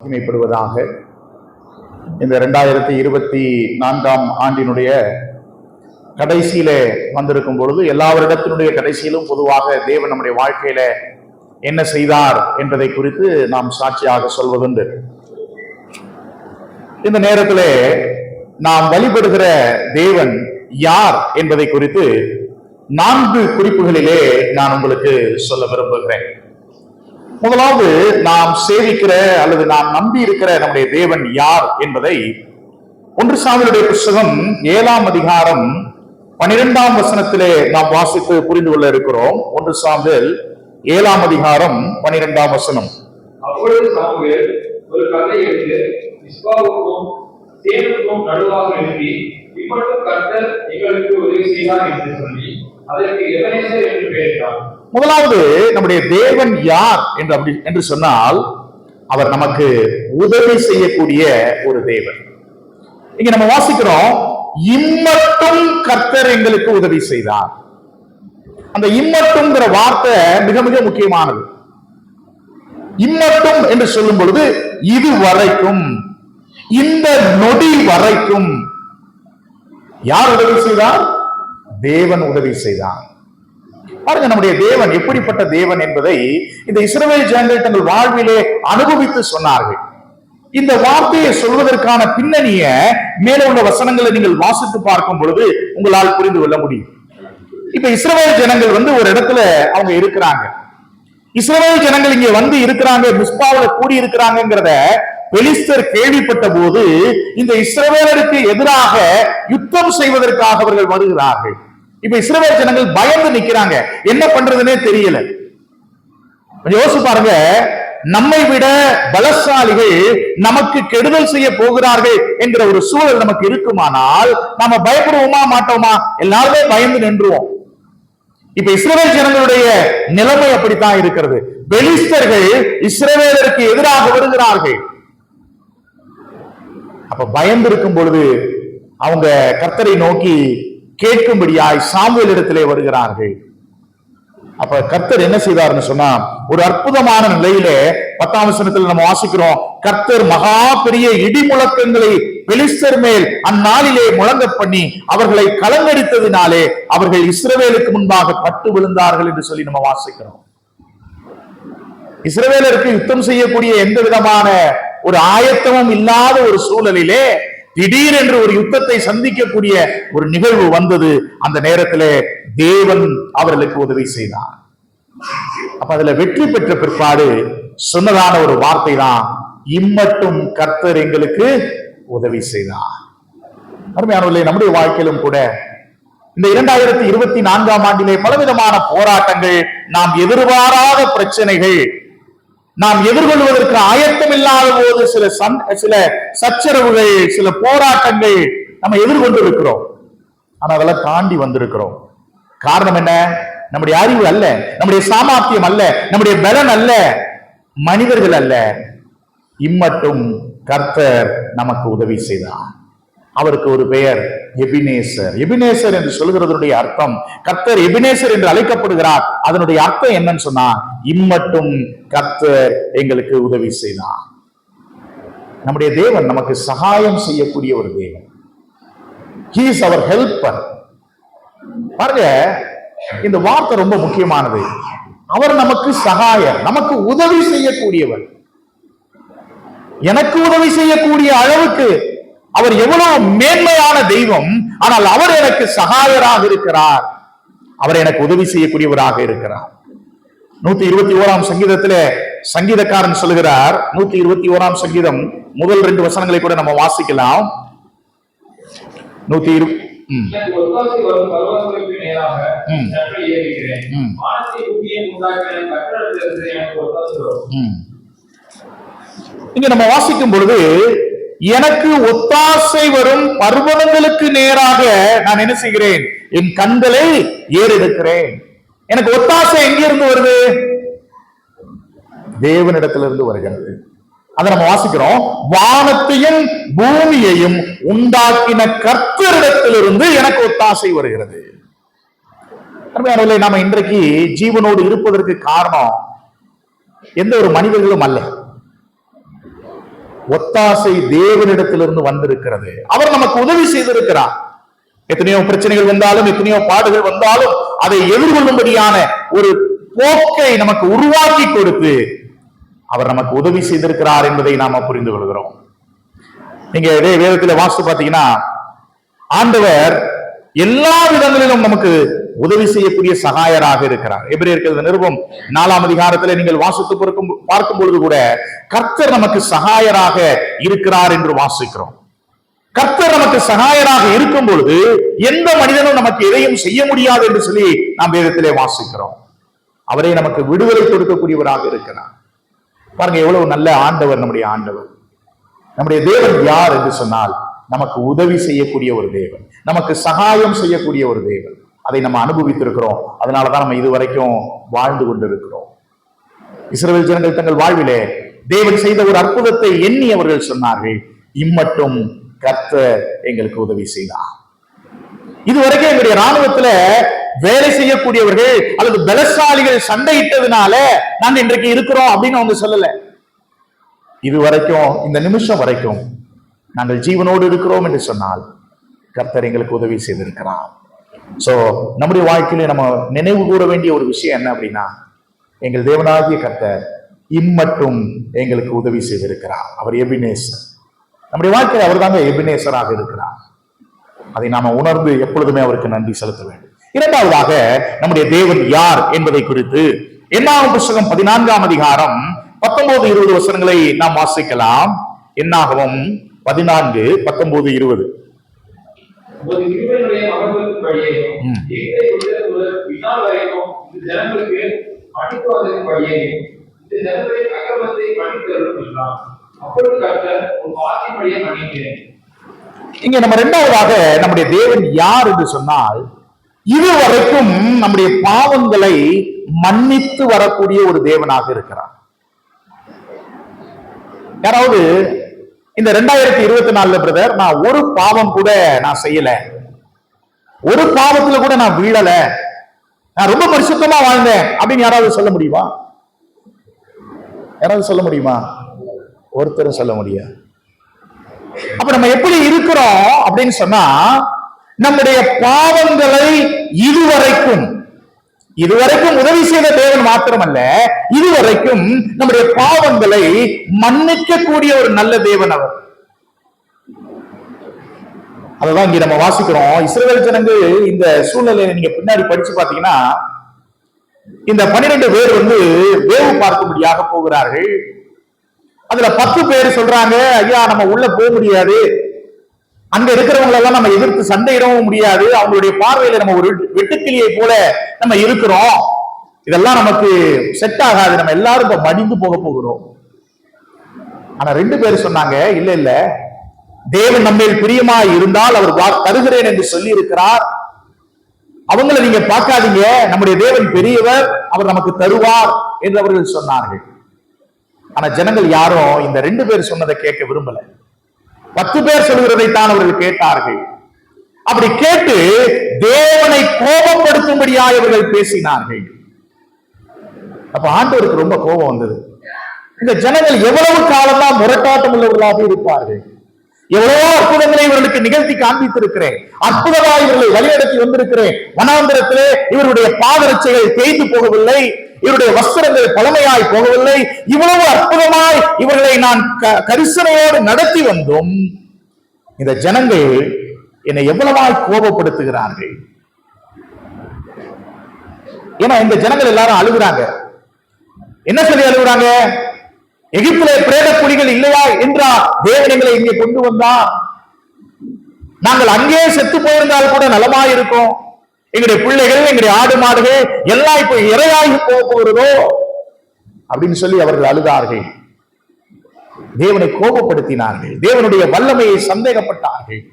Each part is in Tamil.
இணைப்படுவதாக. இந்த 2024 ஆண்டினுடைய கடைசியில வந்திருக்கும் பொழுது எல்லா வருடத்தினுடைய கடைசியிலும் பொதுவாக தேவன் நம்முடைய வாழ்க்கையில என்ன செய்தார் என்பதை குறித்து நாம் சாட்சியாக சொல்வதுண்டு. இந்த நேரத்திலே நாம் வழிபடுகிற தேவன் யார் என்பதை குறித்து 4 குறிப்புகளிலே நான் உங்களுக்கு சொல்ல விரும்புகிறேன். முதலாவது, நாம் சேவிக்கிற அல்லது நாம் நம்பி இருக்கிற நம்முடைய தேவன் யார் என்பதை 1 சாமுவேலுடைய புத்தகம் 7ஆம் அதிகாரம் 12ஆம் வசனத்திலே நாம் வாசித்து புரிந்து கொள்ள இருக்கிறோம். 1 சாமுவேல் 7ஆம் அதிகாரம் 12ஆம் வசனம். அப்பொழுது சாமுவேல் ஒரு கல்லை எடுத்து மிஸ்பாவுக்கும் சேனுக்கும் நடுவாக நிறுத்தி, இப்பொழுது கர்த்தர் எங்களுக்கு உதவி செய்தார் என்று சொல்லி அதற்கு எபெனேசர் என்று பெயரிட்டார். முதலாவது, நம்முடைய தேவன் யார் என்று சொன்னால் அவர் நமக்கு உதவி செய்யக்கூடிய ஒரு தேவன். இங்க நம்ம வாசிக்கிறோம், இம்மட்டும் கர்த்தர் எங்களுக்கு உதவி செய்தார். அந்த இம்மட்டும்ங்கிற வார்த்தை மிக மிக முக்கியமானது. இம்மட்டும் என்று சொல்லும் பொழுது இது வரைக்கும், இந்த நொடி வரைக்கும் யார் உதவி செய்தார்? தேவன் உதவி செய்தார். பாருங்க, நம்முடைய தேவன் எப்படிப்பட்ட தேவன் என்பதை இந்த இஸ்ரவேல் ஜனங்கள் தங்கள் வாழ்விலே அனுபவித்து சொன்னார்கள். இந்த வார்த்தையை சொல்வதற்கான பின்னணிய மேல உள்ள வசனங்களை நீங்கள் வாசித்து பார்க்கும் பொழுது உங்களால் புரிந்து கொள்ள முடியும். இப்ப இஸ்ரவேல் ஜனங்கள் ஒரு இடத்துல அவங்க இருக்கிறாங்க. இஸ்ரவேல் ஜனங்கள் இங்க இருக்கிறாங்க, மிஸ்பாவுல கூடி இருக்கிறாங்கிறத பெலிஸ்தர் கேள்விப்பட்ட போது இந்த இஸ்ரவேலருக்கு எதிராக யுத்தம் செய்வதற்காக அவர்கள் வருகிறார்கள். இப்ப இஸ்ரவேல் ஜனங்கள் பயந்து நிக்கிறாங்க, என்ன பண்றதுன்னே தெரியல. யோசிச்சு பாருங்க, நம்மை விட பலசாலிகள் நமக்கு கெடுதல் செய்ய போகிறார்கள் என்கிற ஒரு சூழல் நமக்கு இருக்குமானால் நாம பயப்படுவோமா மாட்டோமா? எல்லாருமே பயந்து நின்றுவோம். இப்ப இஸ்ரவேல் ஜனங்களுடைய நிலைமை அப்படித்தான் இருக்கிறது. பெலிஸ்தர்கள் இஸ்ரவேலருக்கு எதிராக வருகிறார்கள். அப்ப பயந்து இருக்கும் பொழுது அவங்க கர்த்தரை நோக்கி கேட்கும்படியாய் சாமுவேல் இடத்திலே வருகிறார்கள். அப்ப கர்த்தர் என்ன செய்தார்னு சொன்னா, ஒரு அற்புதமான நிலையிலே 10ஆம் வசனத்தில் நம்ம வாசிக்கிறோம், கர்த்தர் மகா பெரிய இடி முழக்கங்களை பெலிஸ்தர் மேல் அந்நாளிலே முழங்க பண்ணி அவர்களை கலங்கடித்ததினாலே அவர்கள் இஸ்ரவேலுக்கு முன்பாக பட்டு விழுந்தார்கள் என்று சொல்லி நம்ம வாசிக்கிறோம். இஸ்ரவேலருக்கு யுத்தம் செய்யக்கூடிய எந்த விதமான ஒரு ஆயத்தமும் இல்லாத ஒரு சூழலிலே திடீரென்று ஒரு யுத்தத்தை சந்திக்கக்கூடிய ஒரு நிகழ்வு வந்தது. அந்த நேரத்திலே தேவன் அவர்களுக்கு உதவி செய்தார். அப்ப அதுல வெற்றி பெற்ற பிற்பாடு சொன்னதான ஒரு வார்த்தை தான், இம்மட்டும் கர்த்தர் எங்களுக்கு உதவி செய்தார். அருமையானவர்களே, நம்முடைய வாழ்க்கையிலும் கூட இந்த 2024ஆம் ஆண்டிலே பலவிதமான போராட்டங்கள், நாம் எதிர்பாராத பிரச்சனைகள், நாம் எதிர்கொள்வதற்கு ஆயத்தம் இல்லாத போது சில சச்சரவுகள், சில போராட்டங்கள் நம்ம எதிர்கொண்டு இருக்கிறோம். ஆனா அதெல்லாம் தாண்டி வந்திருக்கிறோம். காரணம் என்ன? நம்முடைய அறிவு அல்ல, நம்முடைய சாமர்த்தியம் அல்ல, நம்முடைய பலன் அல்ல, மனிதர்கள் அல்ல. இம்மட்டும் கர்த்தர் நமக்கு உதவி செய்தார். அவருக்கு ஒரு பெயர் எபினேசர். எபினேசர் என்று சொல்கிறதனுடைய அர்த்தம், கர்த்தர் எபினேசர் என்று அழைக்கப்படுகிறார். அதனுடைய அர்த்தம் என்னன்னு சொன்னா, இம்மட்டும் கர்த்தர் எங்களுக்கு உதவி செய்தார். நம்முடைய தேவன் நமக்கு சகாயம் செய்யக்கூடிய ஒரு தேவன். He is our helper. பாருங்க, இந்த வார்த்தை ரொம்ப முக்கியமானது. அவர் நமக்கு சகாயர், நமக்கு உதவி செய்யக்கூடியவர். எனக்கு உதவி செய்யக்கூடிய அளவுக்கு அவர் எவ்வளவு மேன்மையான தெய்வம். ஆனால் அவர் எனக்கு சகாயராக இருக்கிறார், அவர் எனக்கு உதவி செய்யக்கூடியவராக இருக்கிறார். 121ஆம் சங்கீதத்திலே சங்கீதக்காரன் சொல்லுகிறார், 121ஆம் சங்கீதம் முதல் 2 வசனங்களை கூட நம்ம வாசிக்கலாம். 120 இங்க நம்ம வாசிக்கும் பொழுது, எனக்கு ஒத்தாசை வரும் பர்வதங்களுக்கு நேராக நான் என்ன செய்கிறேன்? என் கண்களை ஏறெடுக்கிறேன். எனக்கு ஒத்தாசை எங்கிருந்து வருது? தேவனிடத்திலிருந்து வருகிறது. அதை நம்ம வாசிக்கிறோம், வானத்தையும் பூமியையும் உண்டாக்கின கர்த்தரிடத்திலிருந்து எனக்கு ஒத்தாசை வருகிறது. நாம இன்றைக்கு ஜீவனோடு இருப்பதற்கு காரணம் எந்த ஒரு மனிதர்களும் அல்ல. ஒத்தாசை தேவனிடத்திலிருந்து வந்திருக்கிறது. அவர் நமக்கு உதவி செய்திருக்கிறார். எத்தனையோ பிரச்சனைகள் வந்தாலும், எத்தனையோ பாடுகள் வந்தாலும் அதை எதிர்கொள்ளும்படியான ஒரு போக்கை நமக்கு உருவாக்கி கொடுத்து அவர் நமக்கு உதவி செய்திருக்கிறார் என்பதை நாம புரிந்து கொள்கிறோம். நீங்க வேதத்தில் வாசித்து பார்த்தீங்கன்னா, ஆண்டவர் எல்லா விதங்களிலும் நமக்கு உதவி செய்யக்கூடிய சகாயராக இருக்கிறார். எபிரேயர் நிருபம் 4ஆம் அதிகாரத்தில் நீங்கள் வாசித்து பார்க்கும் பொழுது கூட கர்த்தர் நமக்கு சகாயராக இருக்கிறார் என்று வாசிக்கிறோம். கர்த்தர் நமக்கு சகாயராக இருக்கும் பொழுது எந்த மனிதனும் நமக்கு எதையும் செய்ய முடியாது என்று சொல்லி நாம் வேதத்திலே வாசிக்கிறோம். அவரே நமக்கு விடுதலை கொடுக்கக்கூடியவராக இருக்கிறார். பாருங்க எவ்வளவு நல்ல ஆண்டவர் நம்முடைய ஆண்டவர். நம்முடைய தேவன் யார் என்று சொன்னால், நமக்கு உதவி செய்யக்கூடிய ஒரு தேவன், நமக்கு சகாயம் செய்யக்கூடிய ஒரு தேவன். அதை நம்ம அனுபவித்திருக்கிறோம். அதனாலதான் நம்ம இதுவரைக்கும் வாழ்ந்து கொண்டிருக்கிறோம். இஸ்ரவேல் ஜனங்கள் தங்கள் வாழ்விலே தேவன் செய்த ஒரு அற்புதத்தை எண்ணி அவர்கள் சொன்னார்கள், இம்மட்டும் கர்த்தர் எங்களுக்கு உதவி செய்தார். இதுவரைக்கும் எங்களுடைய ராணுவத்துல வேலை செய்யக்கூடியவர்கள் அல்லது பலசாலிகள் சண்டையிட்டதுனால நாங்க இன்றைக்கு இருக்கிறோம் அப்படின்னு அவங்க சொல்லல. இதுவரைக்கும், இந்த நிமிஷம் வரைக்கும் நாங்கள் ஜீவனோடு இருக்கிறோம் என்று சொன்னால் கர்த்தர் எங்களுக்கு உதவி செய்திருக்கிறார். சோ நம்முடைய வாழ்க்கையில நம்ம நினைவு கூற வேண்டிய ஒரு விஷயம் என்ன அப்படின்னா, எங்கள் தேவனாகிய கர்த்தர் இம்மட்டும் எங்களுக்கு உதவி செய்திருக்கிறார். அவர் எபினேசர். நம்முடைய வாழ்க்கையில் அவர் தாங்க எபினேசராக இருக்கிறார். அதை நாம உணர்ந்து எப்பொழுதுமே அவருக்கு நன்றி செலுத்த வேண்டும். இரண்டாவதாக, நம்முடைய தேவன் யார் என்பதை குறித்து என்னாகும் புத்தகம் 14ஆம் அதிகாரம் 19-20 வசனங்களை நாம் வாசிக்கலாம். என்னாகவும் 14, 19, 20. இங்க நம்ம இரண்டாவதாக நம்முடைய தேவன் யார் என்று சொன்னால், இதுவரைக்கும் நம்முடைய பாவங்களை மன்னித்து வரக்கூடிய ஒரு தேவனாக இருக்கிறார். யாராவது இந்த 2024 பிரதர், நான் ஒரு பாவம் கூட நான் செய்யல, ஒரு பாவத்துல கூட நான் வீழல, நான் ரொம்ப பரிசுத்தமா வாழ்ந்தேன் அப்படின்னு யாராவது சொல்ல முடியுமா? யாராவது சொல்ல முடியுமா? ஒருத்தரும் சொல்ல முடியாது. அப்ப நம்ம எப்படி இருக்கிறோம் அப்படின்னு சொன்னா, நம்முடைய பாவங்களை இதுவரைக்கும் உதவி செய்த தேவன் மாத்திரமல்ல, இதுவரைக்கும் நம்முடைய பாவங்களை மன்னிக்க கூடிய ஒரு நல்ல தேவன் அவர். அததான் இங்க நம்ம வாசிக்கிறோம். இஸ்ரவேல் ஜனங்கள் இந்த சூழ்நிலையை நீங்க பின்னாடி படிச்சு பாத்தீங்கன்னா, இந்த 12 பேர் வேவு பார்க்கும்படியாக போகிறார்கள். அதுல 10 பேர் சொல்றாங்க, ஐயா நம்ம உள்ள போக முடியாது, அங்க இருக்கிறவங்க எல்லாம் நம்ம எதிர்த்து சண்டையிடவும் முடியாது, அவங்களுடைய பார்வையில நம்ம ஒரு வெட்டுக்கிளியை போல நம்ம இருக்கிறோம், இதெல்லாம் நமக்கு செட் ஆகாது, நம்ம எல்லாரும் இப்ப மடிந்து போக போகிறோம். ஆனா 2 பேர் சொன்னாங்க, இல்ல இல்ல, தேவன் நம்மேல் பிரியமா இருந்தால் அவர் தருகிறேன் என்று சொல்லி இருக்கிறார், அவங்களை நீங்க பார்க்காதீங்க, நம்முடைய தேவன் பெரியவர், அவர் நமக்கு தருவார் என்று அவர்கள் சொன்னார்கள். ஆனா ஜனங்கள் யாரும் இந்த 2 பேர் சொன்னதை கேட்க விரும்பல. 10 பேர் சொல்கிறதைத்தான் அவர்கள் கேட்டார்கள். அப்படி கேட்டு தேவனை கோபப்படுத்தும்படியாக அவர்கள் பேசினார்கள். அப்ப ஆண்டவருக்கு ரொம்ப கோபம் வந்தது. இந்த ஜனங்கள் எவ்வளவு காலம்தான் முரட்டாட்டம் உள்ளவர்களாக இருப்பார்கள், எவ்வளவோ அற்புதங்களை இவர்களுக்கு நிகழ்த்தி காண்பித்திருக்கிறேன், அற்புதமாக இவர்களை வழிநடத்தி வந்திருக்கிறேன், வனாந்திரத்திலே இவருடைய பாதரட்சைகள் தேய்ந்து போகவில்லை, இவருடைய வஸ்திரங்கள் பழமையாய் போகவில்லை, இவ்வளவு அற்புதமாய் இவர்களை நான் கரிசனையோடு நடத்தி வந்தும் இந்த ஜனங்கள் என்னை எவ்வளவாய் கோபப்படுத்துகிறார்கள். ஏன்னா இந்த ஜனங்கள் எல்லாரும் அழுகுறாங்க. என்ன சொல்லி அழுகுறாங்க? எகிப்திலே பிரேத குழிகள் இல்லையா என்றா தேவன் எங்களை இங்கே கொண்டு வந்தா, நாங்கள் அங்கே செத்து போயிருந்தால் கூட நலமாய் இருக்கும், எங்களுடைய பிள்ளைகள் எங்களுடைய ஆடு மாடுகள் எல்லாம் இப்ப இரையாகி போக போகிறதோ அப்படின்னு சொல்லி அவர்கள் அழுதார்கள். தேவனை கோபப்படுத்தினார்கள், தேவனுடைய வல்லமையை சந்தேகப்பட்டார்கள்.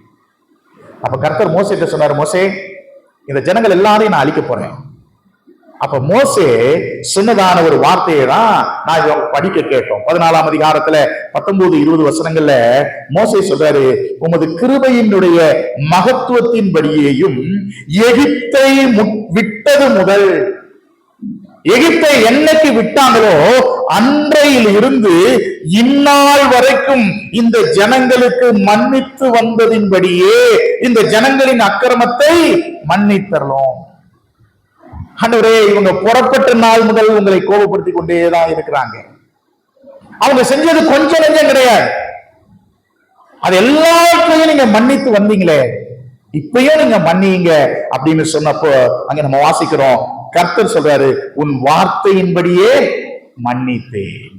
அப்ப கர்த்தர் மோசேட்ட சொன்னார், மோசே இந்த ஜனங்கள் எல்லாரையும் நான் அழிக்க போறேன். அப்ப மோசே சொன்னதான ஒரு வார்த்தையை தான் நான் படிக்க கேட்டோம். 14ஆம் அதிகாரத்துல 19-20 வசனங்கள்ல மோசே சொல்றாரு, உமது கிருபையினுடைய மகத்துவத்தின்படியேயும் எகிப்தை விட்டது முதல் எகிப்தை என்னைக்கு விட்டாங்களோ அன்றையில் இருந்து இந்நாள் வரைக்கும் இந்த ஜனங்களுக்கு மன்னித்து வந்ததின்படியே இந்த ஜனங்களின் அக்கிரமத்தை மன்னித்தரலாம். ஆண்டவரே, இவங்க புறப்பட்ட நாள் முதல் உங்களை கோபப்படுத்திக் கொண்டேதான் இருக்கிறாங்க. அவங்க செஞ்சது கொஞ்சம் நெஞ்சம் கிடையாது. அது எல்லாத்தையும் நீங்க மன்னித்து வந்தீங்களே, இப்பயும் நீங்க மன்னிங்க அப்படின்னு சொன்னப்போ அங்க நம்ம வாசிக்கிறோம், கர்த்தர் சொல்றாரு, உன் வார்த்தையின்படியே மன்னித்தேன்.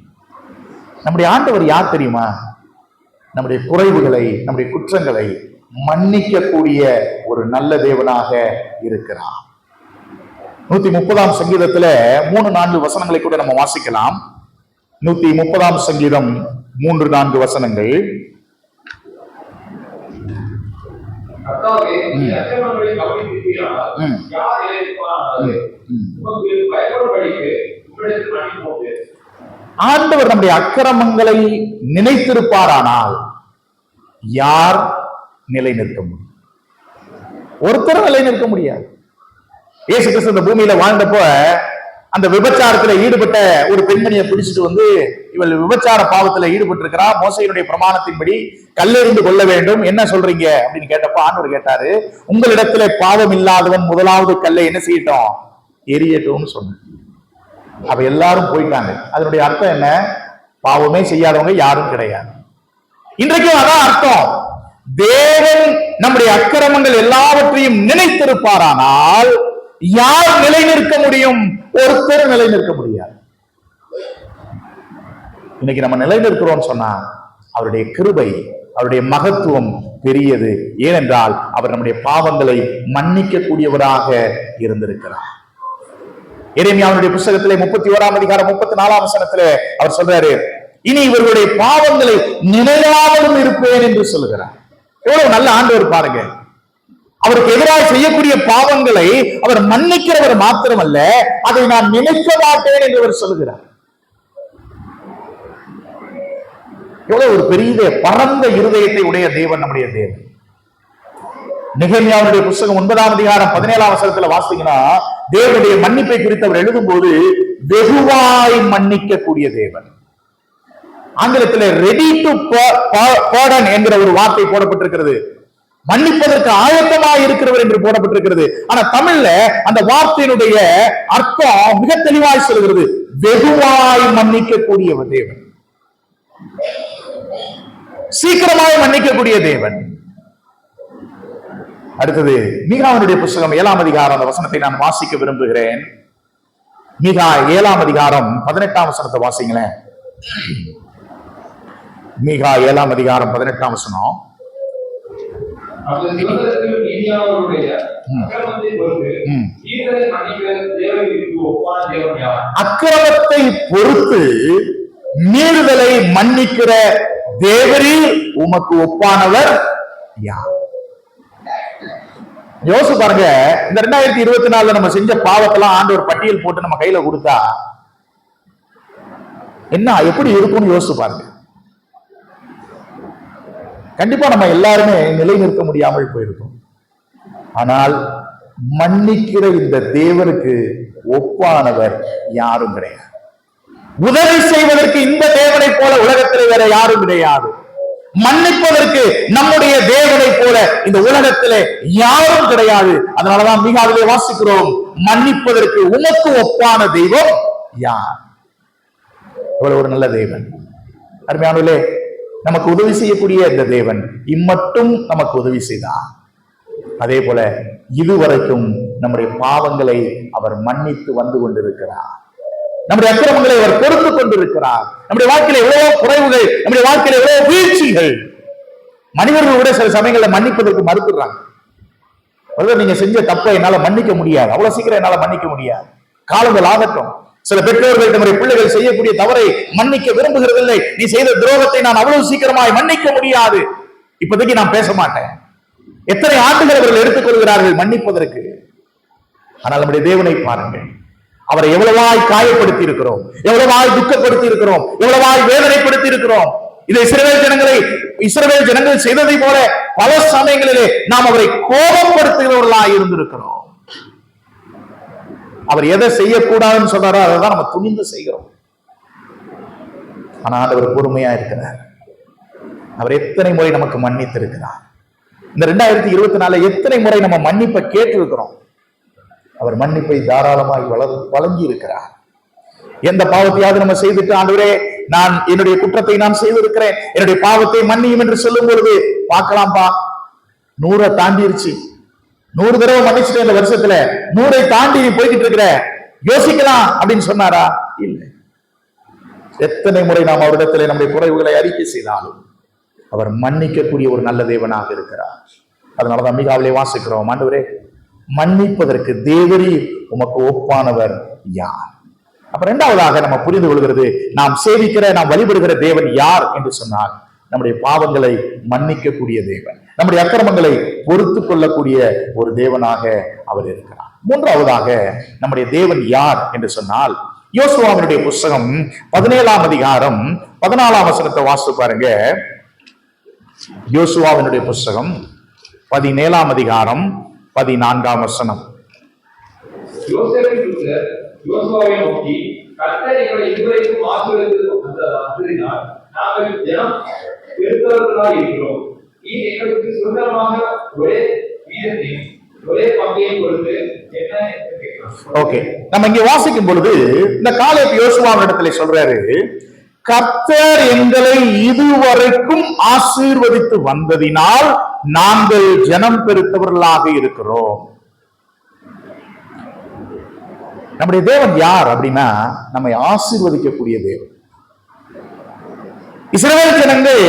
நம்முடைய ஆண்டவர் யார் தெரியுமா? நம்முடைய குறைவுகளை, நம்முடைய குற்றங்களை மன்னிக்கக்கூடிய ஒரு நல்ல தேவனாக இருக்கிறார். 130ஆம் சங்கீதத்துல 3-4 வசனங்களை கூட நம்ம வாசிக்கலாம். 130ஆம் சங்கீதம் 3-4 வசனங்கள். ஆண்டவர் நம்முடைய அக்கிரமங்களை நினைத்திருப்பாரானால் யார் நிலை நிற்க முடியும்? ஒருத்தர் நிலை நிற்க முடியாது. இயேசு கிறிஸ்து இந்த பூமியில வாழ்ந்தப்போ அந்த விபச்சாரத்துல ஈடுபட்ட ஒரு பெண்மணியை பிடிச்சிட்டு வந்து, இவள் விபச்சார பாவத்துல ஈடுபட்டு இருக்கிறா, மோசையினுடைய பிரமாணத்தின்படி கல்லெறிந்து கொள்ள வேண்டும், என்ன சொல்றீங்க அப்படின்னு கேட்டப்ப ஆண்டவர் கேட்டாரு, உங்களிடத்துல பாவம் இல்லாதவன் முதலாவது கல்லை என்ன செய்யட்டும், எரியட்டும்னு சொன்ன. அப்ப எல்லாரும் போயிட்டாங்க. அதனுடைய அர்த்தம் என்ன? பாவமே செய்யாதவங்க யாரும் கிடையாது. இன்றைக்கும் அதான் அர்த்தம். தேவன் நம்முடைய அக்கிரமங்கள் எல்லாவற்றையும் நினைத்திருப்பாரானால் யார் நிலை நிற்க முடியும்? ஒருத்தர் நிலை நிற்க முடியாது. இன்னைக்கு நம்ம நிலை நிற்கிறோம் சொன்னா அவருடைய கிருபை, அவருடைய மகத்துவம் பெரியது. ஏனென்றால் அவர் நம்முடைய பாவங்களை மன்னிக்க கூடியவராக இருந்திருக்கிறார். எரேமியாவுடைய புத்தகத்திலே 31ஆம் அதிகாரம் 34ஆம் வசனத்திலே அவர் சொல்றாரு, இனி இவர்களுடைய பாவங்களை நினையாமலும் இருப்பேன் என்று சொல்லுகிறார். எவ்வளவு நல்ல ஆண்டவர் பாருங்க. அவருக்கு எதிராக செய்யக்கூடிய பாவங்களை அவர் மன்னிக்கிறவர் மாத்திரமல்ல, அதை நான் நினைக்க மாட்டேன் என்று அவர் சொல்லுகிறார். எவ்வளவு ஒரு பெரிய பரந்த இருதயத்தை உடைய தேவன் நம்முடைய தேவன். நெகேமியாவுடைய புத்தகம் 9ஆம் அதிகாரம் 17ஆம் வசனத்துல வாசிங்கன்னா, தேவனுடைய மன்னிப்பை குறித்து அவர் எழுதும் போது வெகுவாய் மன்னிக்க கூடிய தேவன். ஆங்கிலத்தில் ரெடி டு பார்டன் என்கிற ஒரு வார்த்தை போடப்பட்டிருக்கிறது. மன்னிப்பதற்கு ஆயத்தமாய் இருக்கிறவர் என்று போடப்பட்டிருக்கிறது. ஆனா தமிழ்ல அந்த வார்த்தையினுடைய அர்த்தம் மிக தெளிவாய் சொல்கிறது, வெகுவாய் மன்னிக்கக்கூடிய தேவன், சீக்கிரமாய் மன்னிக்கக்கூடிய தேவன். அடுத்தது மீகாவுடைய புத்தகம் 7ஆம் அதிகாரம், அந்த வசனத்தை நான் வாசிக்க விரும்புகிறேன். மீகா 7ஆம் அதிகாரம் 18ஆம் வசனத்தை வாசிங்களேன். மீகா 7ஆம் அதிகாரம் 18ஆம் வசனம். அக்கிரமத்தை பொறுத்து மீறுதலை மன்னிக்கிற தேவரில் உமக்கு ஒப்பானவர் யார்? யோசிச்சு பாருங்க, இந்த 2024 நம்ம செஞ்ச பாவத்தெல்லாம் ஆண்டவர் பட்டியல் போட்டு நம்ம கையில கொடுத்தா என்ன எப்படி இருக்கும்னு யோசிச்சு பாருங்க. கண்டிப்பா நம்ம எல்லாருமே நிலை நிற்க முடியாமல் போயிருக்கும். ஆனால் மன்னிக்கிற இந்த தேவனுக்கு ஒப்பானவர் யாரும் கிடையாது. உதவி செய்வதற்கு இந்த தேவனை போல உலகத்தில் வேற யாரும் கிடையாது. மன்னிப்பதற்கு நம்முடைய தேவனை போல இந்த உலகத்திலே யாரும் கிடையாது. அதனாலதான் மீகாவிலே வாசிக்கிறோம், மன்னிப்பதற்கு உனக்கு ஒப்பான தெய்வம் யார்? இவ்வளவு ஒரு நல்ல தேவன். அருமையானவர்களே, நமக்கு உதவி செய்யக்கூடிய இந்த தேவன் இம்மட்டும் நமக்கு உதவி செய்தார். அதே போல இதுவரைக்கும் நம்முடைய பாவங்களை அவர் மன்னித்து வந்து கொண்டிருக்கிறார். நம்முடைய அக்கிரமங்களை அவர் பொறுத்துக் கொண்டிருக்கிறார். நம்முடைய வாழ்க்கையில எவ்வளவோ குறைவுகள், நம்முடைய வாழ்க்கையில எவ்வளவோ வீழ்ச்சிகள், மனிதர்கள் கூட சில சமயங்களில் மன்னிப்பதற்கு மறுத்துறாங்க. நீங்க செஞ்ச தப்பை என்னால மன்னிக்க முடியாது, அவ்வளவு சீக்கிரம் என்னால மன்னிக்க முடியாது, காலங்கள் ஆகட்டும். சில பெற்றோர்கள் நம்முடைய பிள்ளைகள் செய்யக்கூடிய தவறை மன்னிக்க விரும்புகிறதில்லை. நீ செய்த துரோகத்தை நான் அவ்வளவு சீக்கிரமாய் மன்னிக்க முடியாது, இப்போதைக்கு நான் பேச மாட்டேன். எத்தனை ஆண்டுகள் அவர்கள் எடுத்துக்கொள்கிறார்கள் மன்னிப்பதற்கு. ஆனால் நம்முடைய தேவனை பாருங்கள், அவரை எவ்வளவாய் காயப்படுத்தி இருக்கிறோம், எவ்வளவாய் துக்கப்படுத்தி இருக்கிறோம், எவ்வளவாய் வேதனைப்படுத்தி இருக்கிறோம். இதை இஸ்ரவேல் ஜனங்கள் செய்ததை போல பல சமயங்களிலே நாம் அவரை கோபப்படுத்துகிறவர்களாய் இருந்திருக்கிறோம். அவர் எதை செய்யக்கூடாதுன்னு சொல்றாரோ அதை தான் நம்ம துணிந்து செய்கிறோம். ஆனா ஆண்டவர் பொறுமையா இருக்கிறார். அவர் எத்தனை முறை நமக்கு மன்னித்து இருக்கிறார். இந்த 2024 எத்தனை முறை நம்ம மன்னிப்பை கேட்டிருக்கிறோம். அவர் மன்னிப்பை தாராளமாய் வழங்கி இருக்கிறார். எந்த பாவத்தையாவது நம்ம செய்துட்டு, ஆண்டவரே நான் என்னுடைய குற்றத்தை நான் செய்திருக்கிறேன், என்னுடைய பாவத்தை மன்னியும் என்று சொல்லும் பொழுது பார்க்கலாம்பா 100 தாண்டிருச்சு, 100 தடவை மன்னிச்சுட்டு இந்த வருஷத்துல 100 தாண்டி நீ போய்கிட்டு இருக்கிற, யோசிக்கலாம் அப்படின்னு சொன்னாரா? இல்லை. எத்தனை முறை நாம் அவரிடத்துல நம்முடைய குறைவுகளை அறிக்கை செய்தாலும் அவர் மன்னிக்கக்கூடிய ஒரு நல்ல தேவனாக இருக்கிறார். அதனாலதான் மிகாவிலே வாசிக்கிறோம், ஆண்டவரே மன்னிப்பதற்கு தேவரீர் உமக்கு ஒப்பானவர் யார்? அப்ப இரண்டாவதாக நம்ம புரிந்து கொள்கிறது, நாம் சேவிக்கிற, நாம் வழிபடுகிற தேவன் யார் என்று சொன்னால் நம்முடைய பாவங்களை மன்னிக்கக்கூடிய தேவன், நம்முடைய அக்கிரமங்களை பொறுத்து கொள்ளக்கூடிய ஒரு தேவனாக அவர் இருக்கிறார். மூன்றாவதாக நம்முடைய தேவன் யார் என்று சொன்னால், யோசுவாவினுடைய புஸ்தகம் 17ஆம் அதிகாரம் 14ஆம் வசனத்தை வாசித்து பாருங்க. யோசுவாவினுடைய புஸ்தகம் 17ஆம் அதிகாரம் 14ஆம் வசனம். யோசுவாவை நோக்கி, கர்த்தர் எங்களை இதுவரைக்கும் ஆசீர்வதித்ததினால் நாங்கள் ஜனம் பெருத்தவர்களாய் இருக்கிறோம். நீ எங்களுக்கு சுதந்திரமாக ஒரே வீதத்தையும் ஒரே பங்கையும் கொடுத்து என்ன கேட்கிறோம். ஓகே, நம்ம இங்க வாசிக்கும் பொழுது இந்த காலேப் யோசுவாவிடத்துல சொல்றாரு, கர்த்தர் எங்களை இதுவரைக்கும் ஆசீர்வதித்து வந்ததினால் நாங்கள் ஜனம் பெருத்தவர்களாக இருக்கிறோம். நம்முடைய தேவன் யார் அப்படின்னா, நம்மை ஆசீர்வதிக்கக்கூடிய தேவன். இஸ்ரவேல் ஜனங்கள்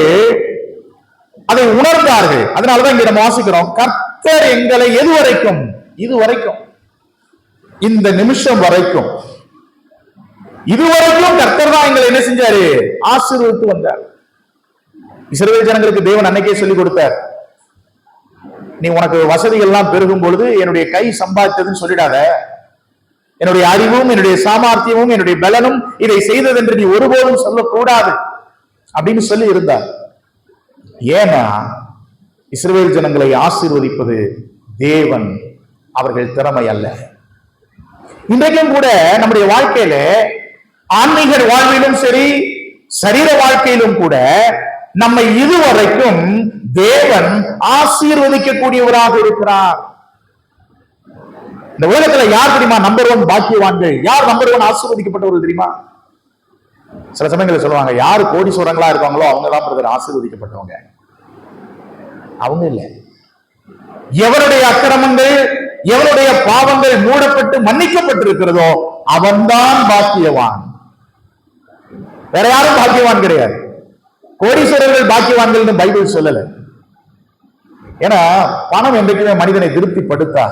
அதை உணர்ந்தார்கள். அதனாலதான் இங்க நம்ம வாசிக்கிறோம், கர்த்தர் எங்களை எதுவரைக்கும், இதுவரைக்கும், இந்த நிமிஷம் வரைக்கும், இதுவரைக்கும் கர்த்தர் தான் எங்களை என்ன செஞ்சாரு? ஆசீர்வதித்து வந்தார். இஸ்ரவேல் ஜனங்களுக்கு தேவன் அன்னைக்கே சொல்லிக் கொடுத்தார், நீ உனக்கு வசதிகள் எல்லாம் பெருகும் பொழுது என்னுடைய கை சம்பாதித்ததுன்னு சொல்லிடாத, என்னுடைய அறிவும் என்னுடைய சாமர்த்தியமும் என்னுடைய பலனும் இதை செய்தது என்று நீ ஒருபோதும் சொல்லக்கூடாது அப்படின்னு சொல்லி இருந்தார். ஏன்னா இஸ்ரவேல் ஜனங்களை ஆசீர்வதிப்பது தேவன், அவர்கள் திறமை அல்ல. இன்றைக்கும் கூட நம்முடைய வாழ்க்கையில, ஆன்மீக வாழ்விலும் சரி, சரீர வாழ்க்கையிலும் கூட நம்மை இதுவரைக்கும் தேவன் ஆசீர்வதிக்கக்கூடியவராக இருக்கிறார். இந்த உலகத்துல யார் தெரியுமா நம்பர் 1 பாக்கியவான்கள்? யார் நம்பர் 1 ஆசீர்வதிக்கப்பட்டவர்கள் தெரியுமா? சில சமயங்களை சொல்லுவாங்க, யாரு கோடீஸ்வரங்களா இருக்காங்களோ அவங்க தான் பிரதர் ஆசீர்வதிக்கப்பட்டவங்க. அவங்க இல்ல. எவருடைய அக்கிரமங்கள், எவருடைய பாவங்கள் மூடப்பட்டு மன்னிக்கப்பட்டிருக்கிறதோ அவன்தான் பாக்கியவான். வேற யாரும் பாக்கியவான் கிடையாது. கோடீஸ்வரர்கள் பாக்கியவான்கள் பைபிள் சொல்லல. ஏன்னா பணம் என்றைக்குமே மனிதனை திருப்திப்படுத்தா.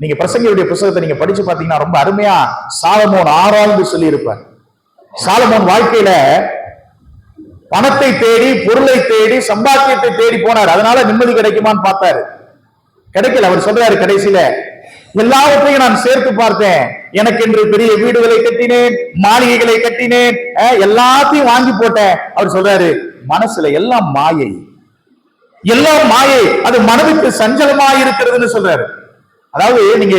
நீங்க பிரசங்கியுடைய புத்தகத்தை நீங்க படிச்சு பாத்தீங்கன்னா ரொம்ப அருமையா சாலமோன் ஆராய்ந்து சொல்லி இருப்பார். சாலமோன் வாழ்க்கையில பணத்தை தேடி, பொருளை தேடி, சம்பாத்தியத்தை தேடி போனார். அதனால நிம்மதி கிடைக்குமான்னு பார்த்தாரு, கிடைக்கல. அவர் சொல்றாரு கடைசியில, எல்லாவற்றையும் நான் சேர்த்து பார்த்தேன், எனக்கு என்று பெரிய வீடுகளை கட்டினேன், மாளிகைகளை கட்டினேன், எல்லாத்தையும் வாங்கி போட்டேன். அவர் சொல்றாரு, மனசுல எல்லாம் மாயை, எல்லாம் மாயை, அது மனதுக்கு சஞ்சலமா இருக்கிறதுன்னு சொல்றாரு. அதாவது நீங்க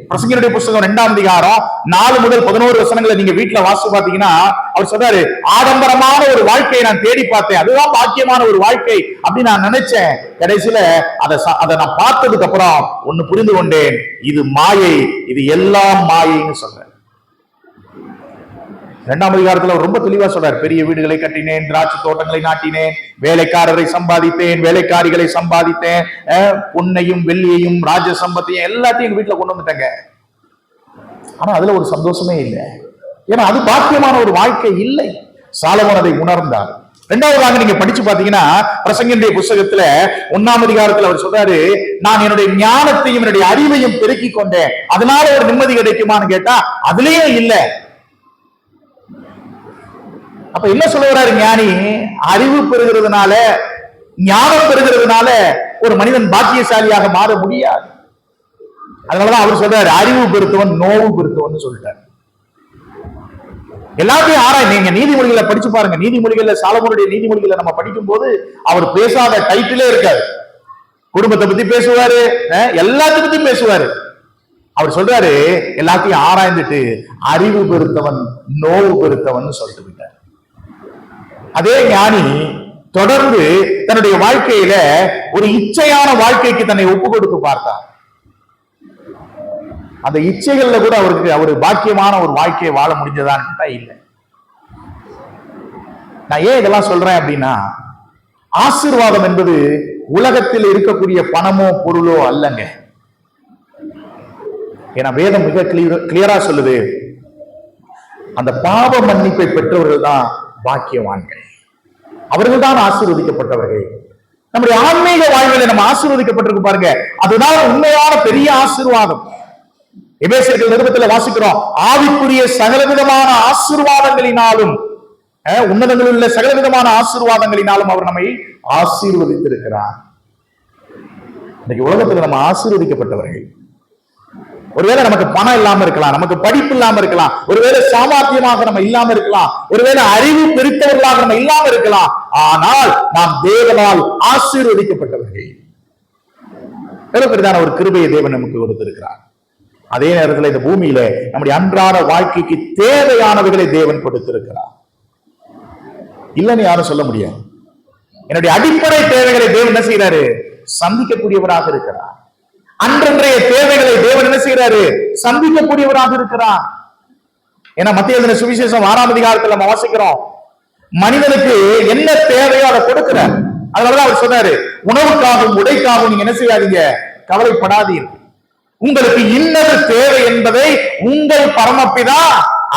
பிரசங்கியருடைய புத்தகம் 2ஆம் அதிகாரம் 4 முதல் 11 வசனங்களை நீங்க வீட்டுல வாசிச்சு பாத்தீங்கன்னா அவர் சொல்றாரு, ஆடம்பரமான ஒரு வாழ்க்கையை நான் தேடி பார்த்தேன், அதுதான் பாக்கியமான ஒரு வாழ்க்கை அப்படின்னு நான் நினைச்சேன். கடைசியில அதை நான் பார்த்ததுக்கு அப்புறம் ஒண்ணு புரிந்து கொண்டேன், இது மாயை, இது எல்லாம் மாயைன்னு சொல்றேன். 2ஆம் அதிகாரத்துல ரொம்ப தெளிவா சொல்றாரு, பெரிய வீடுகளை கட்டினேன், திராட்சை தோட்டங்களை நாட்டினேன், வேலைக்காரரை சம்பாதித்தேன், வேலைக்காரிகளை சம்பாதித்தேன், பொன்னையும் வெள்ளியையும் ராஜ சம்பத்தையும் எல்லாத்தையும் வீட்டுல கொண்டு வந்துட்டேங்க. ஆனா அதுல ஒரு சந்தோஷமே இல்லை. ஏன்னா அது பாக்கியமான ஒரு வாழ்க்கை இல்லை. சாலமோன் அதை உணர்ந்தார். இரண்டாவதாக நீங்க படிச்சு பாத்தீங்கன்னா பிரசங்கியருடைய புத்தகத்துல 1ஆம் அதிகாரத்துல அவர் சொல்றாரு, நான் என்னுடைய ஞானத்தையும் என்னுடைய அறிவையும் பெருக்கிக் கொண்டேன், அதனால ஒரு நிம்மதி கிடைக்குமான்னு கேட்டா அதுலயும் இல்லை. அப்ப என்ன சொல்ல வர்றாரு ஞானி? அறிவு பெறுகிறதுனால, ஞானம் பெறுகிறதுனால ஒரு மனிதன் பாக்கியசாலியாக மாற முடியாது. அதனாலதான் அவர் சொல்றாரு, அறிவு பெருத்தவன் நோவு பெருத்தவன் சொல்லிட்டார். எல்லாத்தையும் ஆராய். நீங்க நீதிமொழிகளை படிச்சு பாருங்க. நீதிமொழிகள்ல, சாலமோனுடைய நீதிமொழிகளை நம்ம படிக்கும் போது அவர் பேசாத டைட்டிலே இருக்காது. குடும்பத்தை பத்தி பேசுவாரு, எல்லாத்த பத்தி பேசுவாரு. அவர் சொல்றாரு, எல்லாத்தையும் ஆராய்ந்துட்டு அறிவு பெருத்தவன் நோவு பெருத்தவன் சொல்லிட்டு விட்டார். அதே ஞானி தொடர்ந்து தன்னுடைய வாழ்க்கையில ஒரு இச்சையான வாழ்க்கைக்கு தன்னை ஒப்பு கொடுத்து பார்த்தார். அந்த இச்சைகள்ல கூட அவரு பாக்கியமான ஒரு வாழ்க்கையை வாழ முடிஞ்சதான்னு கேட்டா இல்லை. நான் ஏன் இதெல்லாம் சொல்றேன் அப்படின்னா, ஆசீர்வாதம் என்பது உலகத்தில் இருக்கக்கூடிய பணமோ பொருளோ அல்லங்க. ஏன்னா வேதம் மிக கிளியரா சொல்லுது, அந்த பாவ மன்னிப்பை பெற்றவர்கள் தான் பாக்கியவான்கள், அவர்கள் தான் ஆசீர்வதிக்கப்பட்டவர்கள். நம்முடைய ஆன்மீக வாழ்வில் நம்ம ஆசீர்வதிக்கப்பட்டிருக்கு பாருங்க, அதுதான் உண்மையான பெரிய ஆசீர்வாதம். எபேசியர்கள் நிருபத்தில் வாசிக்கிறோம், ஆவிக்குரிய சகலவிதமான ஆசீர்வாதங்களினாலும், உன்னதங்களில் உள்ள சகலவிதமான ஆசீர்வாதங்களினாலும் அவர் நம்மை ஆசீர்வதித்திருக்கிறார். இன்னைக்கு உலகத்தில் நம்ம ஆசீர்வதிக்கப்பட்டவர்கள். ஒருவேளை நமக்கு பணம் இல்லாம இருக்கலாம், நமக்கு படிப்பு இல்லாம இருக்கலாம், ஒருவேளை சாமர்த்தியமாக நம்ம இல்லாம இருக்கலாம், ஒருவேளை அறிவு பெருத்தவர்களாக நம்ம இல்லாம இருக்கலாம், ஆனால் நாம் தேவனால் ஆசீர்வதிக்கப்பட்டவர்கள். பெருதான ஒரு கிருபையை தேவன் நமக்கு கொடுத்திருக்கிறார். அதே நேரத்தில் இந்த பூமியில நம்முடைய அன்றாட வாழ்க்கைக்கு தேவையானவைகளை தேவன் கொடுத்திருக்கிறார். இல்லைன்னு யாரும் சொல்ல முடியாது. என்னுடைய அடிப்படை தேவைகளை தேவன் என்ன செய்யறாரு? சந்திக்கக்கூடியவராக இருக்கிறார். அன்றன்றைய தேவைகளை தேவன் என்ன செய்யறாரு? சந்திக்கக்கூடியவராக இருக்கிறார். ஏன்னா மத்திய எழுதின சுவிசேஷம் 6ஆம் அதிகாரத்தில் நம்ம வாசிக்கிறோம், மனிதனுக்கு என்ன தேவையோ அதை கொடுக்கிறார். அதனாலதான் அவர் சொன்னாரு, உணவுக்காகவும் உடைக்காகவும் நீங்க என்ன செய்யாதீங்க, கவலைப்படாதீர்கள், உங்களுக்கு இன்னது தேவை என்பதை உங்கள் பரமபிதா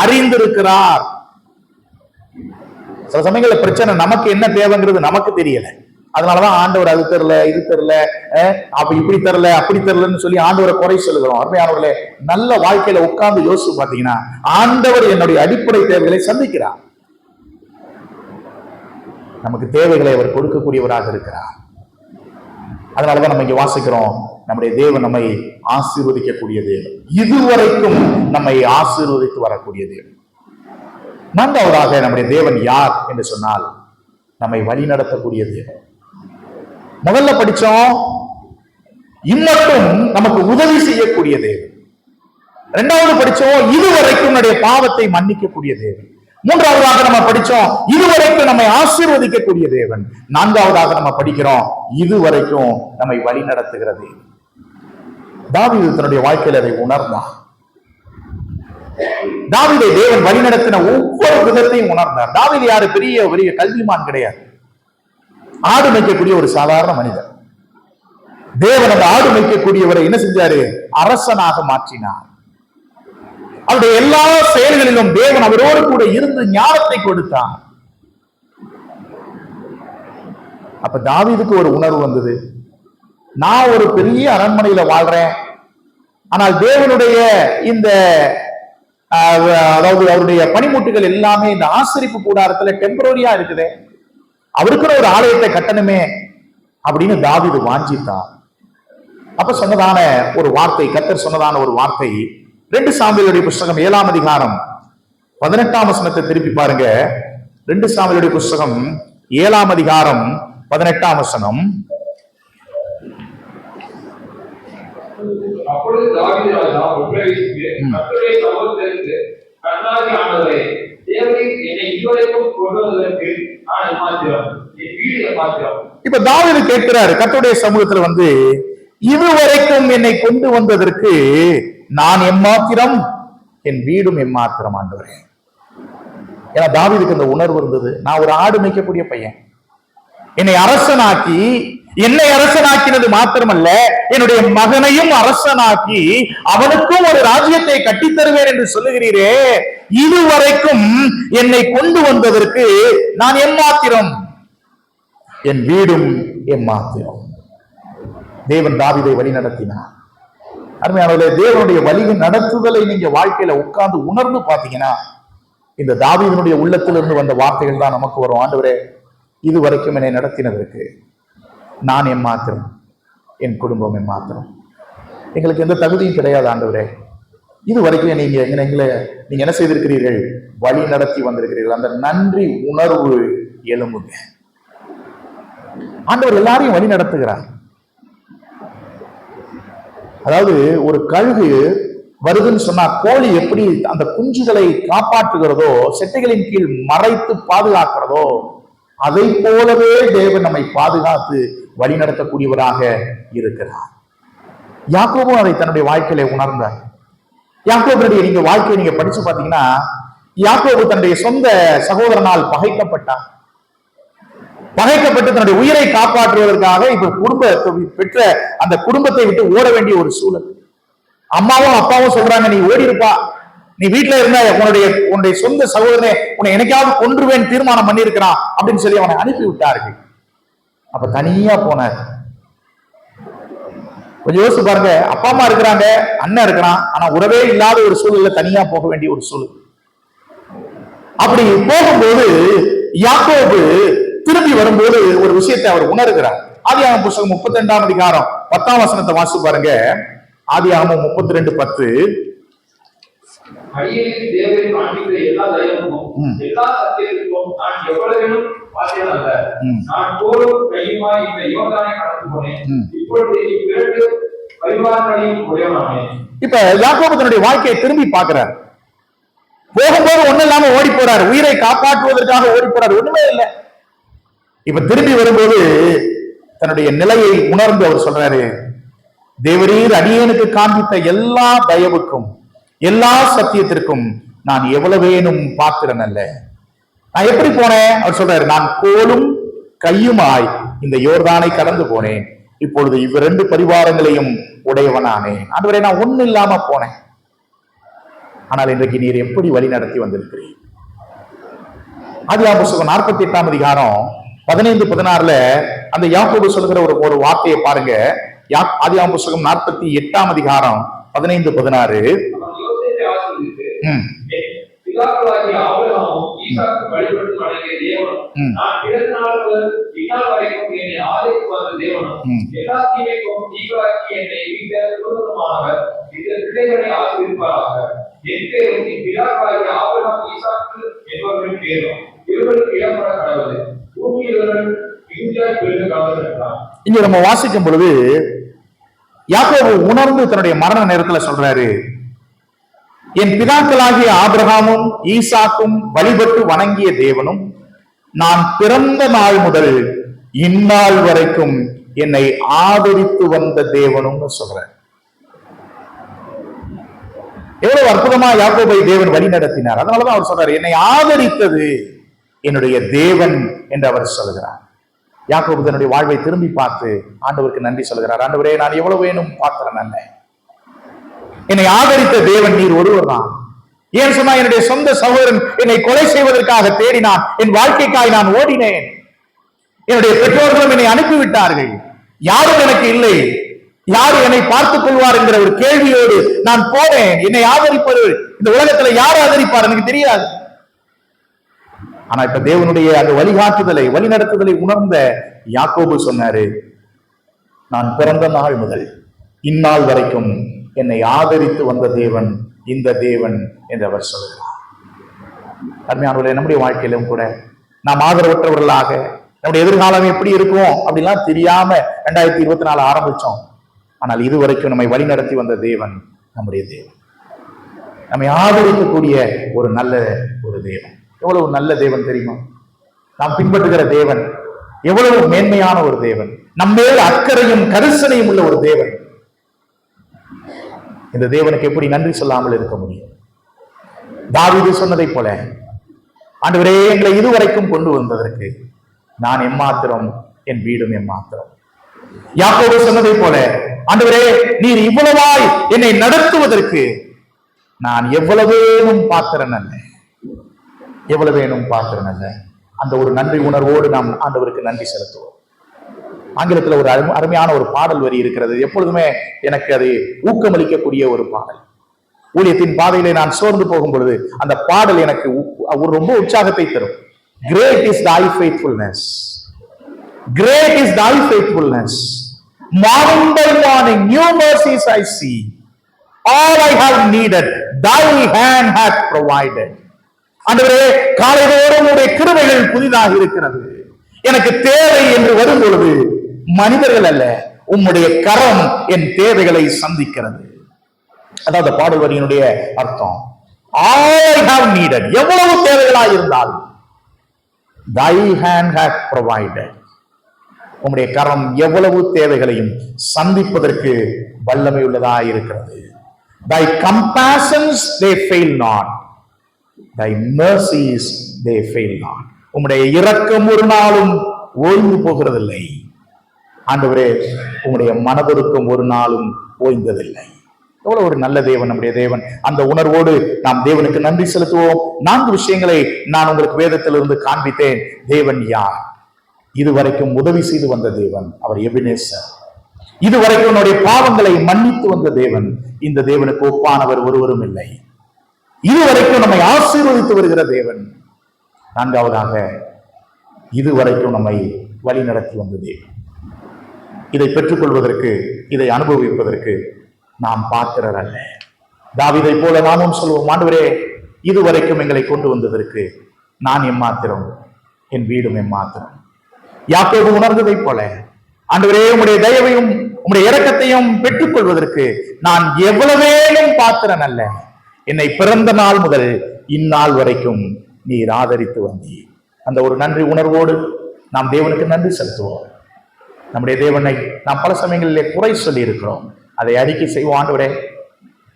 அறிந்திருக்கிறார். சில சமயங்கள்ல பிரச்சனை, நமக்கு என்ன தேவைங்கிறது நமக்கு தெரியல. அதனாலதான் ஆண்டவர் அது தரல, இது தரல, அப்ப இப்படி தரல, அப்படி தரலன்னு சொல்லி ஆண்டவரை குறை சொல்லுகிறோம். அருமையானவர்களே, நல்ல வாழ்க்கையில உட்கார்ந்து யோசிச்சு பாத்தீங்கன்னா, ஆண்டவர் என்னுடைய அடிப்படை தேவைகளை சந்திக்கிறார். நமக்கு தேவைகளை அவர் கொடுக்கக்கூடியவராக இருக்கிறார். அதனாலதான் நம்ம இங்க வாசிக்கிறோம், நம்முடைய தேவன் நம்மை ஆசீர்வதிக்கக்கூடிய தேவன், இதுவரைக்கும் நம்மை ஆசீர்வதித்து வரக்கூடிய தேவன். நான்காவதாக நம்முடைய தேவன் யார் என்று சொன்னால், நம்மை வழி நடத்தக்கூடிய தேவன். முதல்ல படிச்சோம், இம்மட்டும் நமக்கு உதவி செய்யக்கூடிய தேவன். இரண்டாவது படிச்சோம், இதுவரைக்கும் நம்முடைய பாவத்தை மன்னிக்கக்கூடிய தேவன். மூன்றாவதாக நம்ம படிச்சோம், இதுவரைக்கும் நம்மை ஆசீர்வதிக்கக்கூடிய தேவன். நான்காவதாக நம்ம படிக்கிறோம், இதுவரைக்கும் நம்மை வழி நடத்துகிற தேவன். தாவீது தன்னுடைய வாழ்க்கையில் அதை உணர்ந்தான். தாவீதை தேவன் வழி நடத்தின ஒவ்வொரு விதத்தையும் உணர்ந்தார். தாவீது யாரு? பெரிய கல்விமான் கிடையாது, ஆடு மேய்க்கக்கூடிய ஒரு சாதாரண மனிதர். தேவன் அந்த ஆடு மேய்க்கக்கூடியவரை என்ன செஞ்சாரு? அரசனாக மாற்றினார். அவருடைய எல்லா செயல்களிலும் தேவன் அவரோடு கூட இருந்து ஞானத்தை கொடுத்தார். அப்ப தாவீதுக்கு ஒரு உணர்வு வந்தது, நான் ஒரு பெரிய அரண்மனையில வாழ்றேன், ஆனால் தேவனுடைய இந்த அதாவது அவருடைய பனிமுட்டுகள் எல்லாமே இந்த ஆசரிப்பு கூடாரத்துல டெம்பரரியா இருக்குது, அவருக்குற ஒரு ஆலயத்தை கட்டணுமே அப்படின்னு தாவீது வாஞ்சித்தார். அப்ப சொன்னதான ஒரு வார்த்தை, கர்த்தர் சொன்னதான ஒரு வார்த்தை, 2 சாமுவேலுடைய புஸ்தகம் 7ஆம் அதிகாரம் 18ஆம் வசனத்தை திருப்பி பாருங்க. 2 சாமுவேலுடைய புஸ்தகம் 7ஆம் அதிகாரம் 18ஆம் வசனம். அப்பொழுது தாவீது ராஜா உட்பிரவேசித்து கர்த்தருடைய சமூகத்திற்கு, கர்த்தாவே ஆண்டவரே, தேவரீர் என்னை இதுவரைக்கும் கொண்டு வந்ததற்கு நான் எம்மாத்திரம், என் வீடு எம்மாத்திரம். இப்ப தாவீது கேட்கிறாரு கர்த்தருடைய சமூகத்துல வந்து, இதுவரைக்கும் என்னை கொண்டு வந்ததற்கு நான் எம்மாத்திரம், என் வீடும் எம்மாத்திரம் ஆண்டவரே. ஏன்னா தாவீதுக்கு அந்த உணர்வு இருந்தது, நான் ஒரு ஆடு மேய்க்கக்கூடிய பையன், என்னை அரசனாக்கினது மாத்திரமல்ல, என்னுடைய மகனையும் அரசனாக்கி அவனுக்கும் ஒரு ராஜ்யத்தை கட்டித்தருவேன் என்று சொல்லுகிறீரே, இதுவரைக்கும் என்னை கொண்டு வந்ததற்கு நான் எம்மாத்திரம், என் வீடும் எம்மாத்திரம். தேவன் தாவீதை வழி நடத்தினார். அருமையானவர்களே, தேவனுடைய வழி நடத்துதலை நீங்க வாழ்க்கையில உட்கார்ந்து உணர்ந்து பாத்தீங்கன்னா, இந்த தாவீதினுடைய உள்ளத்திலிருந்து வந்த வார்த்தைகள் தான் நமக்கு வரும். ஆண்டவரே, இதுவரைக்கும் என்னை நடத்தினதற்கு நான் எம்மாத்திரம், என் குடும்பம் எம்மாத்திரம், எங்களுக்கு எந்த தகுதியும் கிடையாது ஆண்டவரே, இதுவரைக்கும் நீங்க என்ன செய்திருக்கிறீர்கள்? வழி நடத்தி வந்திருக்கிறீர்கள். அந்த நன்றி உணர்வு எழும்புங்க. ஆண்டவர் எல்லாரையும் வழி நடத்துகிறார். அதாவது ஒரு கழுகு வருதுன்னு சொன்னா கோழி எப்படி அந்த குஞ்சுகளை காப்பாற்றுகிறதோ, செட்டைகளின் கீழ் மறைத்து பாதுகாக்கிறதோ, அதை போலவே தேவன் நம்மை பாதுகாத்து வழி நடத்தக்கூடியவராக இருக்கிறார். யாக்கோபும் அதை தன்னுடைய வாழ்க்கையில உணர்ந்தார். யாக்கோபுடைய நீங்க வாழ்க்கையை நீங்க படிச்சு பாத்தீங்கன்னா, யாக்கோபு தன்னுடைய சொந்த சகோதரனால் பகைக்கப்பட்டார். பகைக்கப்பட்டு தன்னுடைய உயிரை காப்பாற்றுவதற்காக இப்ப குடும்பத்தை பெற்ற அந்த குடும்பத்தை விட்டு ஓட வேண்டிய ஒரு சூழல். அம்மாவும் அப்பாவும் சொல்றாங்க, நீ ஓடி இருப்பா, நீ வீட்டுல இருந்த உன்னுடைய சொந்த சகோதரனை உன்னை என்னைக்காவது கொன்றுவேன் தீர்மானம் பண்ணியிருக்கிறான் அப்படின்னு சொல்லி அவனை அனுப்பி விட்டார்கள். அப்ப தனியா போனார். கொஞ்சம் யோசிச்சு பாருங்க, அப்பா அம்மா இருக்கிறாங்க, அண்ணன் இருக்கிறான், ஆனா உறவே இல்லாத ஒரு சூழல்ல தனியா போக வேண்டிய ஒரு சூழல். அப்படி போகும்போது யாக்கோபு திரும்பி வரும்போது ஒரு விஷயத்தை அவர் உணர்கிறார். ஆதியாகமம் புத்தகம் 32ஆம் அதிகாரம் 10ஆம் வசனத்தை வாசிச்சு பாருங்க. ஆதியாகமம் 32:10. அடியேனுக்கு தேவன் காண்பித்த எல்லா தயவுக்கும் எல்லா சத்தியத்திற்கும் நான் எவ்வளவேனும் பாத்திரன் அல்ல. நான் தோளும் கையுமாய் இந்த யோர்தானை கடந்து போனேன். இப்பொழுது இவ்விரண்டு பரிவாரங்களையும் உடையவனானேன். இப்ப யாக்கோபு தன்னுடைய வாழ்க்கையை திரும்பி பார்க்கிறார். போகும்போது ஒண்ணு இல்லாம ஓடி போறாரு, உயிரை காப்பாற்றுவதற்காக ஓடி போறாரு, ஒண்ணுமே இல்லை. இப்ப திரும்பி வரும்போது தன்னுடைய நிலையை உணர்ந்து அவர் சொல்றாரு, தேவரீர் அடியேனுக்கு காண்பித்த எல்லா தயவுக்கும் எல்லா சத்தியத்திற்கும் நான் எவ்வளவேனும் பாத்திரன் அல்ல. நான் எப்படி போனேன்? அவர் சொல்றாரு, நான் கோலும் கையுமாய் இந்த யோர்தானை கடந்து போனேன். இப்பொழுது இவ்விரண்டு பரிவாரங்களையும் உடையவனானேன். ஆண்டவரே, நான் ஒண்ணு இல்லாம போனேன், ஆனால் இன்றைக்கு நீர் எப்படி வழி நடத்தி வந்திருக்கிறீர். ஆதியாகமம் புத்தகம் 48ஆம் அதிகாரம் 15-16 அந்த யாக்கோபு சொல்கிற ஒரு வார்த்தையை பாருங்க. ஆதியாகமம் புத்தகம் 48ஆம் அதிகாரம் 15-16. பிதாக்களாகிய ஆபிரகாமும் ஈசாக்கு வழிபட்டு வணங்கிய தேவனும் நான் பிறந்த நாள் முதல் இந்நாள் வரைக்கும் என்னை ஆதரித்து வந்த தேவனும் எல்லா தீமைக்கும் நீங்களாக்கி என்னை மீட்ட சுதந்திரமானவர் இந்த பிள்ளைகளை ஆசீர்வதிப்பாராக. என் பேரும் என் பிதாக்களாகிய ஆபிரகாம் ஈசாக்கு என்பவர்களின் பேரும் இவர்களுக்கு இடம்பட கடவுள் பூமியில் இவர்கள் மிகுதியாய் பெருக கடவுள் என்றார். இங்க நம்ம வாசிக்கும் பொழுது யாக்கோபு உணர்ந்து தன்னுடைய மரண நேரத்துல சொல்றாரு, என் பிதாக்களாகிய ஆபிரகாமும் ஈசாக்கும் வழிபட்டு வணங்கிய தேவனும் நான் பிறந்த நாள் முதல் இந்நாள் வரைக்கும் என்னை ஆதரித்து வந்த தேவனும் சொல்றேன். எவ்வளவு அற்புதமா யாக்கோபை தேவன் வழி நடத்தினார். அதனாலதான் அவர் சொல்றாரு, என்னை ஆதரித்தது என்னுடைய தேவன் என்று அவர் சொல்கிறார். யாக்கோபு தன்னுடைய வாழ்வை திரும்பி பார்த்து ஆண்டவருக்கு நன்றி சொல்கிறார். ஆண்டவரே, நான் எவ்வளவு வேணும் பாத்திரன் அல்ல, என்னை ஆதரித்த தேவன் நீர் ஒருவர் தான். ஏன் சொன்னா, என்னுடைய சொந்த சகோதரன் என்னை கொலை செய்வதற்காக தேடினான், என் வாழ்க்கைக்காய் நான் ஓடினேன், என்னுடைய பெற்றோர்களும் என்னை அனுப்பிவிட்டார்கள், யாரும் எனக்கு இல்லை, யாரு என்னை பார்த்துக் கொள்வார் என்கிற ஒரு கேள்வியோடு நான் போனேன். என்னை ஆதரிப்பது இந்த உலகத்துல யார் ஆதரிப்பார் எனக்கு தெரியாது. ஆனா இப்ப தேவனுடைய அந்த வழிகாட்டுதலை வழி நடத்துதலை உணர்ந்த யாக்கோபு சொன்னாரு, நான் பிறந்த நாள் முதல் இந்நாள் வரைக்கும் என்னை ஆதரித்து வந்த தேவன் இந்த தேவன் என்று அவர் சொல்கிறார். அருமையானவர்களே, நம்முடைய வாழ்க்கையிலும் கூட நாம் ஆதரவற்றவர்களாக நம்முடைய எதிர்காலம் எப்படி இருக்கும் அப்படிலாம் தெரியாம 2024 ஆரம்பிச்சோம். ஆனால் இதுவரைக்கும் நம்மை வழி நடத்தி வந்த தேவன் நம்முடைய தேவன், நம்மை ஆதரிக்கக்கூடிய ஒரு நல்ல ஒரு தேவன். எவ்வளவு நல்ல தேவன் தெரியுமா? நாம் பின்பற்றுகிற தேவன் எவ்வளவு மேன்மையான ஒரு தேவன், நம்மேல் அக்கறையும் கரிசனையும் உள்ள ஒரு தேவன். இந்த தேவனுக்கு எப்படி நன்றி சொல்லாமல் இருக்க முடியும்? தாவீது சொன்னதை போல, ஆண்டவரே, எங்களை இதுவரைக்கும் கொண்டு வந்ததற்கு நான் எம்மாத்திரம், என் வீடும் எம்மாத்திரம். யாக்கோபு சொன்னதை போல, ஆண்டவரே, நீர் இவ்வளவாய் என்னை நடத்துவதற்கு நான் எவ்வளவேனும் பாத்திரன் அல்ல, எவ்வளவேனும் பாத்திரன் அல்ல. அந்த ஒரு நன்றி உணர்வோடு நாம் ஆண்டவருக்கு நன்றி செலுத்துவோம். ஆங்கிலத்தில் ஒரு அருமையான ஒரு பாடல் வரி இருக்கிறது. எப்பொழுதுமே எனக்கு அது ஊக்கமளிக்கக்கூடிய ஒரு பாடல். ஊழியத்தின் பாதையிலே நான் சோர்ந்து போகும் பொழுது அந்த பாடல் எனக்கு ஒரு ரொம்ப உற்சாகத்தை தரும். Great is thy faithfulness, great is thy faithfulness, morning by morning new mercies I see, all I have needed thy hand hath provided. ஆண்டவரே, காலைதோறும் உம்முடைய கிருபைகள் புதிதாக இருக்கிறது. எனக்கு தேவை என்று வரும் பொழுது மனிதர்கள் அல்ல, உம்முடைய கரம் என் தேவைகளை சந்திக்கிறது. அதாவது பாடல் வரியினுடைய அர்த்தம், all I have needed, எவ்வளவு தேவைகளாய் இருந்தால் thy hand hath provided, உம்முடைய கரம் எவ்வளவு தேவைகளையும் சந்திப்பதற்கு வல்லமை உள்ளதாய் இருக்கிறது. thy compassions they fail not, thy mercies they fail not, உம்முடைய இரக்கம் ஒரு நாளும் ஓய்ந்து போகிறதில்லை. ஆண்டவரே, உம்முடைய மனதுருக்கம் ஒரு நாளும் ஓய்ந்ததில்லை. எவ்வளவு ஒரு நல்ல தேவன் நம்முடைய தேவன். அந்த உணர்வோடு நாம் தேவனுக்கு நன்றி செலுத்துவோம். 4 விஷயங்களை நான் உங்களுக்கு வேதத்திலிருந்து காண்பித்தேன். தேவன் யார்? இதுவரைக்கும் உதவி செய்து வந்த தேவன், அவர் எபினேசர். இதுவரைக்கும் உன்னுடைய பாவங்களை மன்னித்து வந்த தேவன், இந்த தேவனுக்கு ஒப்பானவர் ஒருவரும் இல்லை. இதுவரைக்கும் நம்மை ஆசீர்வதித்து வருகிற தேவன். 4வதாக, இதுவரைக்கும் நம்மை வழி நடத்தி வந்த தேவன். இதை பெற்றுக்கொள்வதற்கு, இதை அனுபவிப்பதற்கு நாம் பாத்திரர் அல்ல. தாவீதை போல நாமும் சொல்வோம், ஆண்டவரே, இதுவரைக்கும் எங்களை கொண்டு வந்ததற்கு நான் எம்மாத்திரம், என் வீடும் எம்மாத்திரம். யாக்கோபு உணர்ந்ததை போல, ஆண்டவரே, உம்முடைய தயவையும் உம்முடைய இரக்கத்தையும் பெற்றுக்கொள்வதற்கு நான் எவ்வளவேனும் பாத்திரன் அல்ல. என்னை பிறந்த நாள் முதல் இந்நாள் வரைக்கும் நீர் ஆதரித்து வந்தீர். அந்த ஒரு நன்றி உணர்வோடு நாம் தேவனுக்கு நன்றி செலுத்துவோம். நம்முடைய தேவனை நாம் பல சமயங்களிலே குறை சொல்லி இருக்கிறோம். அதை அறிக்கை செய்வோம். ஆண்டவரே,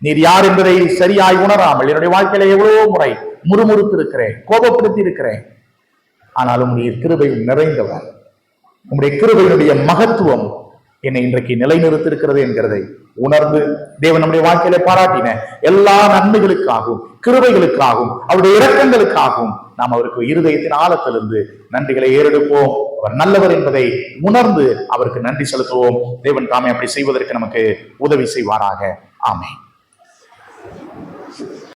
நீர் யார் என்பதை சரியாய் உணராமல் என்னுடைய வாழ்க்கையில எவ்வளவோ முறை முறுமுறுத்து இருக்கிறேன், கோபப்படுத்தி இருக்கிறேன். ஆனாலும் நீர் கிருபை நிறைந்தவர். உம்முடைய கிருபையினுடைய மகத்துவம் என்னை இன்றைக்கு நிலைநிறுத்திருக்கிறது என்கிறதை உணர்ந்து தேவன் நம்முடைய வாழ்க்கையில பாராட்டின எல்லா நன்மைகளுக்காகவும் கிருபைகளுக்காகவும் அவருடைய இரக்கங்களுக்காகவும் நாம் அவருக்கு இருதயத்தின் ஆழத்திலிருந்து நன்றிகளை ஏறெடுப்போம். அவர் நல்லவர் என்பதை உணர்ந்து அவருக்கு நன்றி செலுத்துவோம். தேவன் தாமே அப்படி செய்வதற்கு நமக்கு உதவி செய்வாராக. ஆமென்.